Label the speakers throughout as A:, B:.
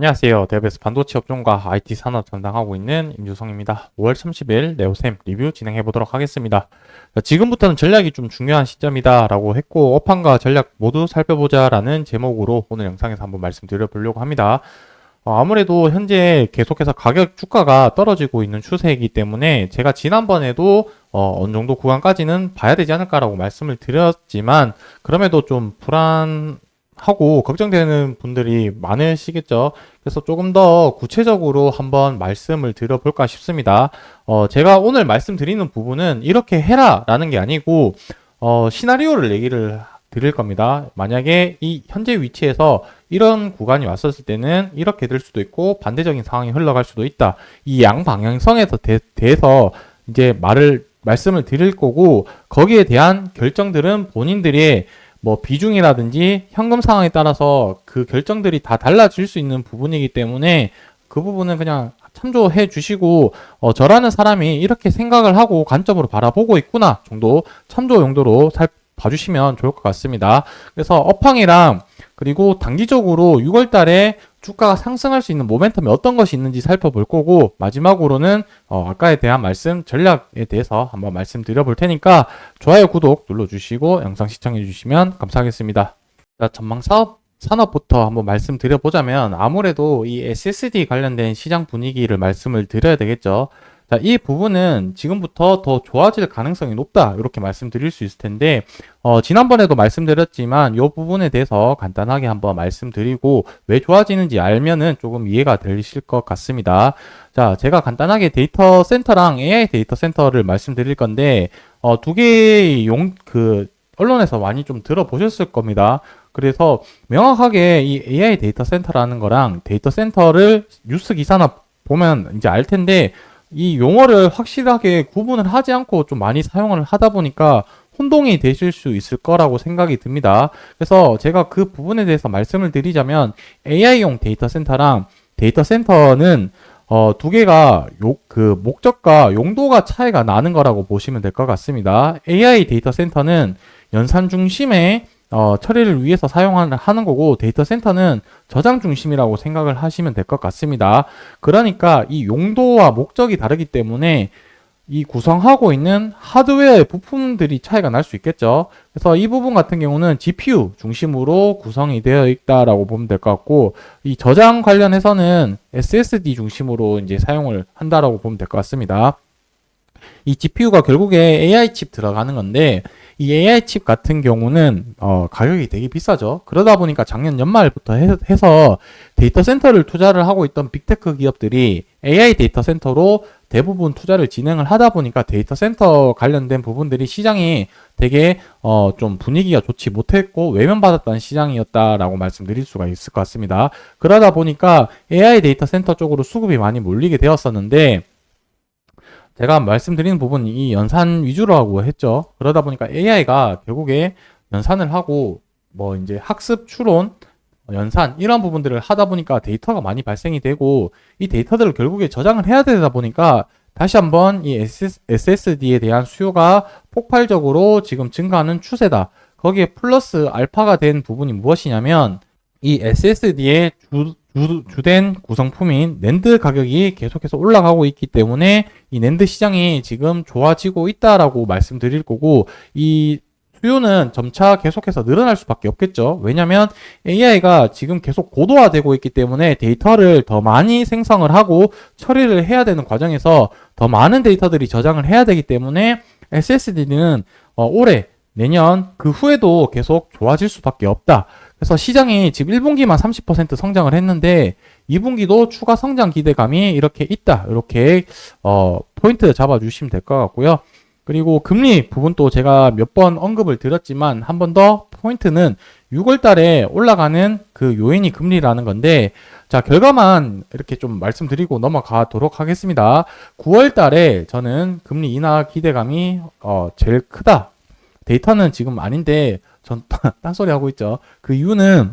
A: 안녕하세요. 대베스 반도체 업종과 IT 산업 담당하고 있는 임주성입니다. 5월 30일 네오셈 리뷰 진행해 보도록 하겠습니다. 지금부터는 전략이 좀 중요한 시점이다 라고 했고, 업황과 전략 모두 살펴보자 라는 제목으로 오늘 영상에서 한번 말씀드려 보려고 합니다. 아무래도 현재 계속해서 주가가 떨어지고 있는 추세이기 때문에 제가 지난번에도 어느 정도 구간까지는 봐야 되지 않을까라고 말씀을 드렸지만, 그럼에도 좀 하고 걱정되는 분들이 많으시겠죠. 그래서 조금 더 구체적으로 한번 말씀을 드려볼까 싶습니다. 제가 오늘 말씀드리는 부분은 이렇게 해라 라는 게 아니고, 시나리오를 얘기를 드릴 겁니다. 만약에 이 현재 위치에서 이런 구간이 왔었을 때는 이렇게 될 수도 있고 반대적인 상황이 흘러갈 수도 있다. 이 양방향성에서 대해서 이제 말씀을 드릴 거고, 거기에 대한 결정들은 본인들의 비중이라든지 현금 상황에 따라서 그 결정들이 다 달라질 수 있는 부분이기 때문에 그 부분은 그냥 참조해 주시고, 저라는 사람이 이렇게 생각을 하고 관점으로 바라보고 있구나 정도 참조 용도로 봐주시면 좋을 것 같습니다. 그래서 업황이랑 그리고 단기적으로 6월 달에 주가가 상승할 수 있는 모멘텀이 어떤 것이 있는지 살펴볼 거고, 마지막으로는 아까에 대한 전략에 대해서 한번 말씀드려 볼 테니까 좋아요, 구독 눌러주시고 영상 시청해 주시면 감사하겠습니다. 자, 전망 산업부터 한번 말씀드려 보자면, 아무래도 이 SSD 관련된 시장 분위기를 말씀을 드려야 되겠죠. 자, 이 부분은 지금부터 더 좋아질 가능성이 높다 이렇게 말씀드릴 수 있을 텐데, 지난번에도 말씀드렸지만 이 부분에 대해서 간단하게 한번 말씀드리고 왜 좋아지는지 알면은 조금 이해가 되실 것 같습니다. 자, 제가 간단하게 데이터 센터랑 AI 데이터 센터를 말씀드릴 건데, 두 개의 언론에서 많이 좀 들어보셨을 겁니다. 그래서 명확하게 이 AI 데이터 센터라는 거랑 데이터 센터를 뉴스 기사나 보면 이제 알 텐데, 이 용어를 확실하게 구분을 하지 않고 좀 많이 사용을 하다 보니까 혼동이 되실 수 있을 거라고 생각이 듭니다. 그래서 제가 그 부분에 대해서 말씀을 드리자면, AI용 데이터 센터랑 데이터 센터는 두 개가 목적과 용도가 차이가 나는 거라고 보시면 될 것 같습니다. AI 데이터 센터는 연산 중심의 처리를 위해서 하는 거고, 데이터 센터는 저장 중심이라고 생각을 하시면 될 것 같습니다. 그러니까 이 용도와 목적이 다르기 때문에 이 구성하고 있는 하드웨어의 부품들이 차이가 날 수 있겠죠. 그래서 이 부분 같은 경우는 GPU 중심으로 구성이 되어 있다라고 보면 될 것 같고, 이 저장 관련해서는 SSD 중심으로 이제 사용을 한다라고 보면 될 것 같습니다. 이 GPU가 결국에 AI 칩 들어가는 건데, 이 AI 칩 같은 경우는 가격이 되게 비싸죠. 그러다 보니까 작년 연말부터 해서 데이터 센터를 투자를 하고 있던 빅테크 기업들이 AI 데이터 센터로 대부분 투자를 진행을 하다 보니까 데이터 센터 관련된 부분들이 시장이 되게 좀 분위기가 좋지 못했고 외면받았던 시장이었다라고 말씀드릴 수가 있을 것 같습니다. 그러다 보니까 AI 데이터 센터 쪽으로 수급이 많이 몰리게 되었었는데, 제가 말씀드리는 부분은 이 연산 위주로 하고 했죠. 그러다 보니까 AI가 결국에 연산을 하고 이제 학습, 추론, 연산 이런 부분들을 하다 보니까 데이터가 많이 발생이 되고, 이 데이터들을 결국에 저장을 해야 되다 보니까 다시 한번 이 SSD에 대한 수요가 폭발적으로 지금 증가하는 추세다. 거기에 플러스 알파가 된 부분이 무엇이냐면, 이 SSD의 주된 구성품인 낸드 가격이 계속해서 올라가고 있기 때문에 이 낸드 시장이 지금 좋아지고 있다라고 말씀드릴 거고, 이 수요는 점차 계속해서 늘어날 수밖에 없겠죠. 왜냐면 AI가 지금 계속 고도화되고 있기 때문에 데이터를 더 많이 생성을 하고 처리를 해야 되는 과정에서 더 많은 데이터들이 저장을 해야 되기 때문에 SSD는 올해, 내년, 그 후에도 계속 좋아질 수밖에 없다. 그래서 시장이 지금 1분기만 30% 성장을 했는데 2분기도 추가 성장 기대감이 이렇게 있다. 이렇게 포인트 잡아주시면 될 것 같고요. 그리고 금리 부분도 제가 몇 번 언급을 드렸지만 한 번 더 포인트는 6월 달에 올라가는 그 요인이 금리라는 건데, 자, 결과만 이렇게 좀 말씀드리고 넘어가도록 하겠습니다. 9월 달에 저는 금리 인하 기대감이 제일 크다. 데이터는 지금 아닌데 전 딴소리 하고 있죠. 그 이유는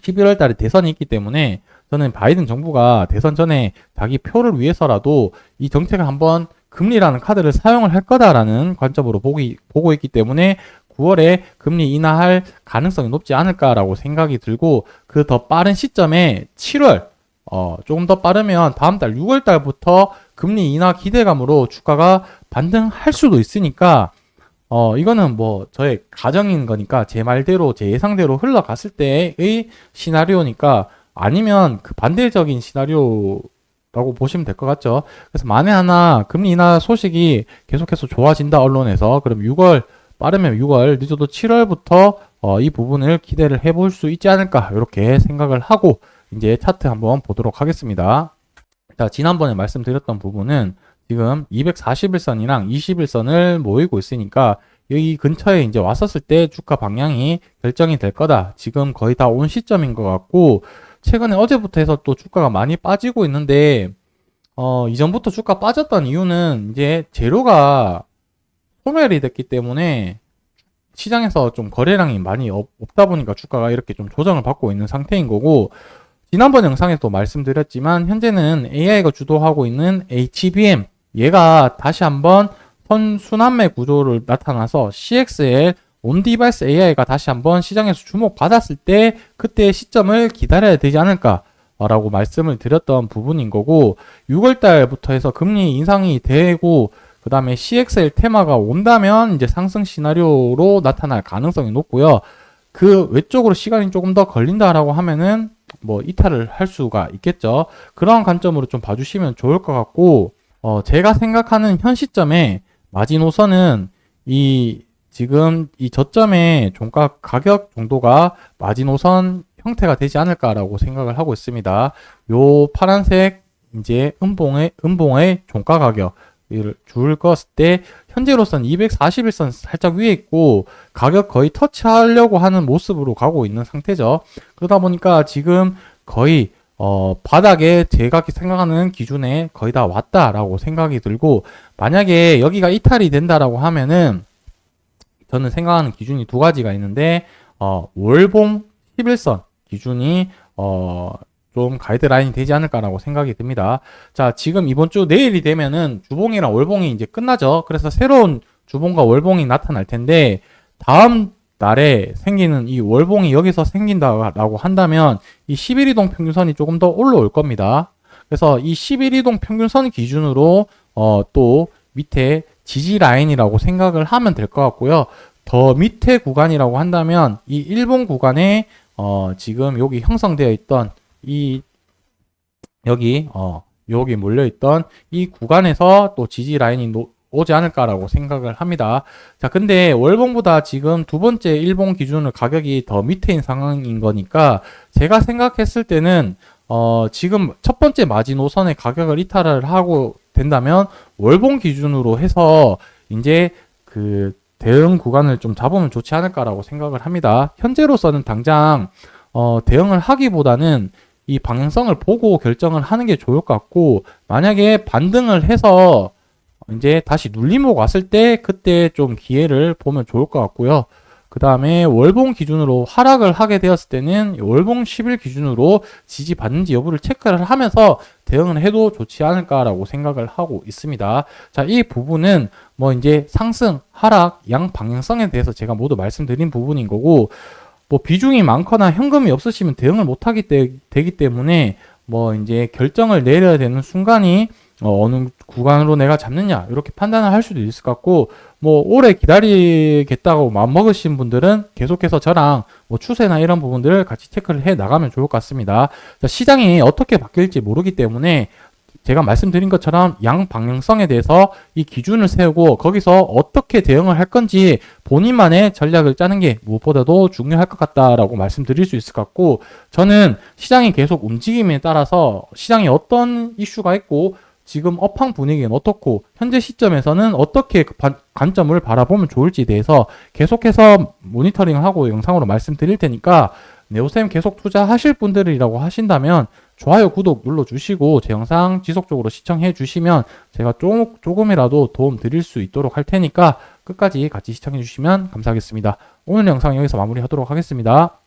A: 11월 달에 대선이 있기 때문에 저는 바이든 정부가 대선 전에 자기 표를 위해서라도 이 정책을 한번 금리라는 카드를 사용을 할 거다라는 관점으로 보고 있기 때문에 9월에 금리 인하할 가능성이 높지 않을까라고 생각이 들고, 그 더 빠른 시점에 7월, 조금 더 빠르면 다음 달 6월 달부터 금리 인하 기대감으로 주가가 반등할 수도 있으니까, 이거는 뭐 저의 가정인 거니까 제 말대로, 제 예상대로 흘러갔을 때의 시나리오니까, 아니면 그 반대적인 시나리오라고 보시면 될 것 같죠. 그래서 만에 하나 금리 인하 소식이 계속해서 좋아진다, 언론에서. 그럼 6월, 빠르면 6월, 늦어도 7월부터 이 부분을 기대를 해볼 수 있지 않을까, 이렇게 생각을 하고 이제 차트 한번 보도록 하겠습니다. 자, 지난번에 말씀드렸던 부분은 지금 241선이랑 21선을 모이고 있으니까 여기 근처에 이제 왔었을 때 주가 방향이 결정이 될 거다. 지금 거의 다 온 시점인 것 같고, 최근에 어제부터 해서 또 주가가 많이 빠지고 있는데, 이전부터 주가 빠졌던 이유는 이제 재료가 소멸이 됐기 때문에 시장에서 좀 거래량이 많이 없다 보니까 주가가 이렇게 좀 조정을 받고 있는 상태인 거고, 지난번 영상에도 말씀드렸지만 현재는 AI가 주도하고 있는 HBM, 얘가 다시 한번 선순환매 구조를 나타나서 CXL 온디바이스 AI가 다시 한번 시장에서 주목받았을 때 그때의 시점을 기다려야 되지 않을까 라고 말씀을 드렸던 부분인 거고, 6월달부터 해서 금리 인상이 되고 그 다음에 CXL 테마가 온다면 이제 상승 시나리오로 나타날 가능성이 높고요. 그 외쪽으로 시간이 조금 더 걸린다라고 하면은 뭐 이탈을 할 수가 있겠죠. 그런 관점으로 좀 봐주시면 좋을 것 같고, 제가 생각하는 현 시점에 마지노선은 지금 이 저점의 종가 가격 정도가 마지노선 형태가 되지 않을까라고 생각을 하고 있습니다. 요 파란색 이제 음봉의 종가 가격을 줄 것을 때 현재로서는 241선 살짝 위에 있고 가격 거의 터치하려고 하는 모습으로 가고 있는 상태죠. 그러다 보니까 지금 거의 바닥에 제가 생각하는 기준에 거의 다 왔다라고 생각이 들고, 만약에 여기가 이탈이 된다라고 하면은 저는 생각하는 기준이 두 가지가 있는데, 월봉 11선 기준이 좀 가이드라인이 되지 않을까라고 생각이 듭니다. 자, 지금 이번 주 내일이 되면은 주봉이랑 월봉이 이제 끝나죠. 그래서 새로운 주봉과 월봉이 나타날 텐데, 다음 날에 생기는 이 월봉이 여기서 생긴다라고 한다면 이 11이동 평균선이 조금 더 올라올 겁니다. 그래서 이 11이동 평균선 기준으로 또 밑에 지지 라인이라고 생각을 하면 될 것 같고요. 더 밑에 구간이라고 한다면 이 일본 구간에 지금 여기 형성되어 있던 여기 몰려있던 이 구간에서 또 지지 라인이 오지 않을까라고 생각을 합니다. 자, 근데 월봉보다 지금 두 번째 일봉 기준으로 가격이 더 밑에인 상황인 거니까 제가 생각했을 때는 지금 첫 번째 마지노선의 가격을 이탈을 하고 된다면 월봉 기준으로 해서 이제 그 대응 구간을 좀 잡으면 좋지 않을까라고 생각을 합니다. 현재로서는 당장 대응을 하기보다는 이 방향성을 보고 결정을 하는 게 좋을 것 같고, 만약에 반등을 해서 이제 다시 눌림목 왔을 때 그때 좀 기회를 보면 좋을 것 같고요. 그 다음에 월봉 기준으로 하락을 하게 되었을 때는 월봉 10일 기준으로 지지받는지 여부를 체크를 하면서 대응을 해도 좋지 않을까라고 생각을 하고 있습니다. 자, 이 부분은 뭐 이제 상승, 하락, 양 방향성에 대해서 제가 모두 말씀드린 부분인 거고, 뭐 비중이 많거나 현금이 없으시면 대응을 못하기 되기 때문에 뭐 이제 결정을 내려야 되는 순간이 어느 구간으로 내가 잡느냐 이렇게 판단을 할 수도 있을 것 같고, 뭐 오래 기다리겠다고 마음먹으신 분들은 계속해서 저랑 뭐 추세나 이런 부분들을 같이 체크를 해 나가면 좋을 것 같습니다. 자, 시장이 어떻게 바뀔지 모르기 때문에 제가 말씀드린 것처럼 양 방향성에 대해서 이 기준을 세우고 거기서 어떻게 대응을 할 건지 본인만의 전략을 짜는 게 무엇보다도 중요할 것 같다라고 말씀드릴 수 있을 것 같고, 저는 시장이 계속 움직임에 따라서 시장에 어떤 이슈가 있고 지금 업황 분위기는 어떻고 현재 시점에서는 어떻게 관점을 바라보면 좋을지에 대해서 계속해서 모니터링을 하고 영상으로 말씀드릴 테니까, 네오셈 계속 투자하실 분들이라고 하신다면 좋아요, 구독 눌러주시고 제 영상 지속적으로 시청해 주시면 제가 조금이라도 도움 드릴 수 있도록 할 테니까 끝까지 같이 시청해 주시면 감사하겠습니다. 오늘 영상 여기서 마무리하도록 하겠습니다.